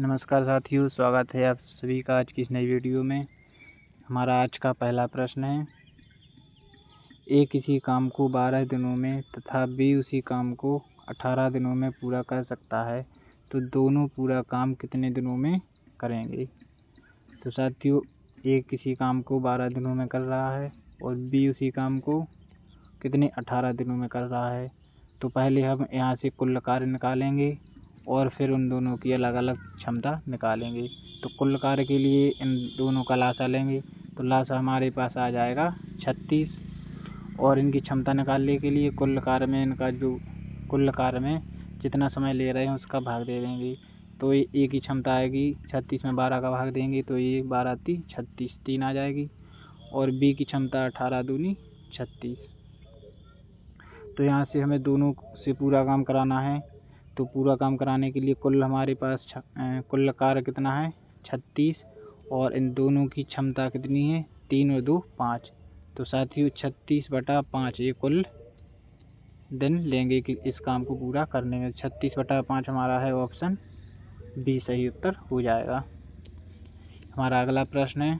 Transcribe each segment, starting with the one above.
नमस्कार साथियों, स्वागत है आप सभी का आज की इस नई वीडियो में। हमारा आज का पहला प्रश्न है, ए किसी काम को 12 दिनों में तथा बी उसी काम को 18 दिनों में पूरा कर सकता है, तो दोनों पूरा काम कितने दिनों में करेंगे। तो साथियों, ए किसी काम को 12 दिनों में कर रहा है और बी उसी काम को 18 दिनों में कर रहा है। तो पहले हम यहाँ से कुल कार्य निकालेंगे और फिर उन दोनों की अलग अलग क्षमता निकालेंगे। तो कुल कार्य के लिए इन दोनों का लासा लेंगे, तो लासा हमारे पास आ जाएगा 36, और इनकी क्षमता निकालने के लिए कुल कार्य में जितना समय ले रहे हैं उसका भाग दे देंगे। तो ये ए की क्षमता आएगी 36 में 12 का भाग देंगे तो ये 12 × 36 3 आ जाएगी, और बी की क्षमता 18 दूनी 36। तो यहाँ से हमें दोनों से पूरा काम कराना है। तो पूरा काम कराने के लिए कुल हमारे पास कुल कार्य कितना है 36, और इन दोनों की क्षमता कितनी है 3 और 2 5। तो साथियों 36/5 ये कुल दिन लेंगे कि इस काम को पूरा करने में। 36/5 हमारा है ऑप्शन बी सही उत्तर हो जाएगा। हमारा अगला प्रश्न है,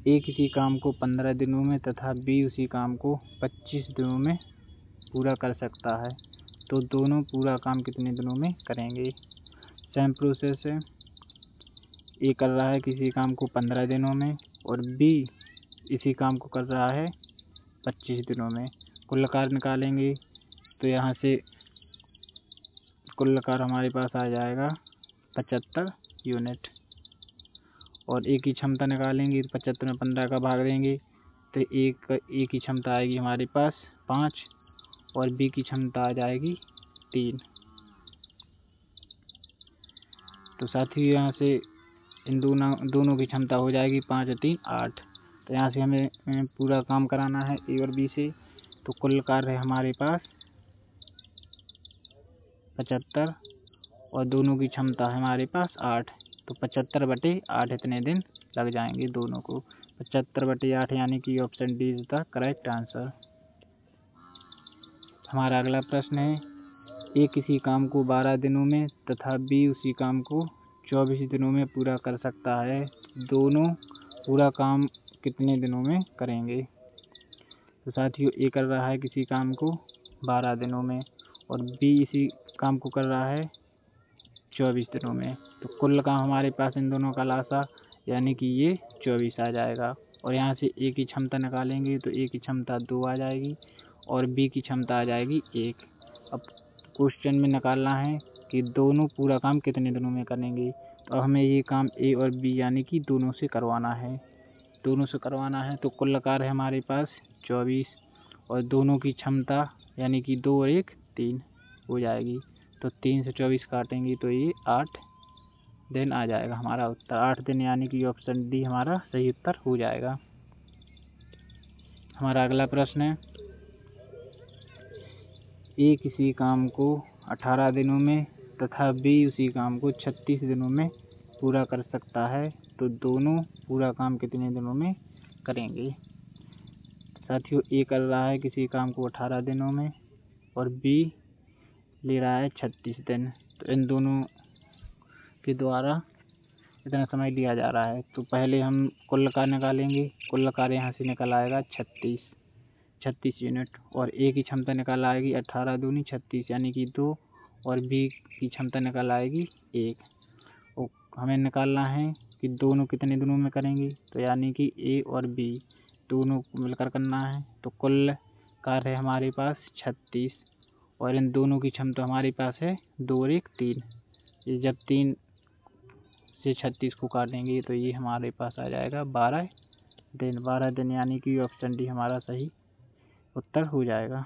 ए किसी काम को 15 दिनों में तथा बी उसी काम को 25 दिनों में पूरा कर सकता है, तो दोनों पूरा काम कितने दिनों में करेंगे। सेम प्रोसेस है, ए कर रहा है किसी काम को 15 दिनों में और बी इसी काम को कर रहा है 25 दिनों में। कुल कार्य निकालेंगे तो यहाँ से कुल कार्य हमारे पास आ जाएगा 75 यूनिट, और ए की क्षमता निकालेंगे तो 75 में 15 का भाग देंगे तो ए की क्षमता आएगी हमारे पास 5, और बी की क्षमता आ जाएगी 3। तो साथियों यहाँ से इन दोनों की क्षमता हो जाएगी 5 और 3 8। तो यहाँ से हमें पूरा काम कराना है ए और बी से। तो कुल कार्य है हमारे पास 75 और दोनों की क्षमता है हमारे पास 8। तो 75/8 इतने दिन लग जाएंगे दोनों को। 75/8 यानी कि option D is the correct answer. हमारा अगला प्रश्न है, ए किसी काम को 12 दिनों में तथा बी उसी काम को 24 दिनों में पूरा कर सकता है, दोनों पूरा काम कितने दिनों में करेंगे। तो साथियों ए कर रहा है किसी काम को 12 दिनों में और बी इसी काम को कर रहा है 24 दिनों में। तो कुल काम हमारे पास इन दोनों का लासा यानी कि ये 24 आ जाएगा, और यहाँ से ए की क्षमता निकालेंगे तो ए की क्षमता 2 आ जाएगी और बी की क्षमता आ जाएगी 1। अब क्वेश्चन में निकालना है कि दोनों पूरा काम कितने दिनों में करेंगे। तो हमें ये काम ए और बी यानी कि दोनों से करवाना है। तो कुल कार्य है हमारे पास 24 और दोनों की क्षमता यानी कि 2 और 1 3 हो जाएगी। तो 3 से 24 काटेंगे तो ये 8 दिन आ जाएगा हमारा उत्तर। 8 दिन यानी कि ऑप्शन डी हमारा सही उत्तर हो जाएगा। हमारा अगला प्रश्न है, ए किसी काम को 18 दिनों में तथा बी उसी काम को 36 दिनों में पूरा कर सकता है, तो दोनों पूरा काम कितने दिनों में करेंगे। साथियों ए कर रहा है किसी काम को 18 दिनों में और बी ले रहा है 36 दिन। तो इन दोनों के द्वारा इतना समय लिया जा रहा है। तो पहले हम कुल कार्य निकालेंगे। कुल कार्य यहाँ से निकल आएगा 36 यूनिट, और ए की क्षमता निकल आएगी 18 दूनी 36 यानी कि 2, और बी की क्षमता निकल आएगी 1। और हमें निकालना है कि दोनों कितने दिनों में करेंगे। तो यानी कि ए और बी दोनों मिलकर करना है। तो कुल कार्य है हमारे पास 36 और इन दोनों की क्षमता हमारे पास है 2 और 1 3। ये जब 3 से 36 को काटेंगे तो ये हमारे पास आ जाएगा 12 दिन। 12 दिन यानी कि ऑप्शन डी हमारा सही उत्तर हो जाएगा।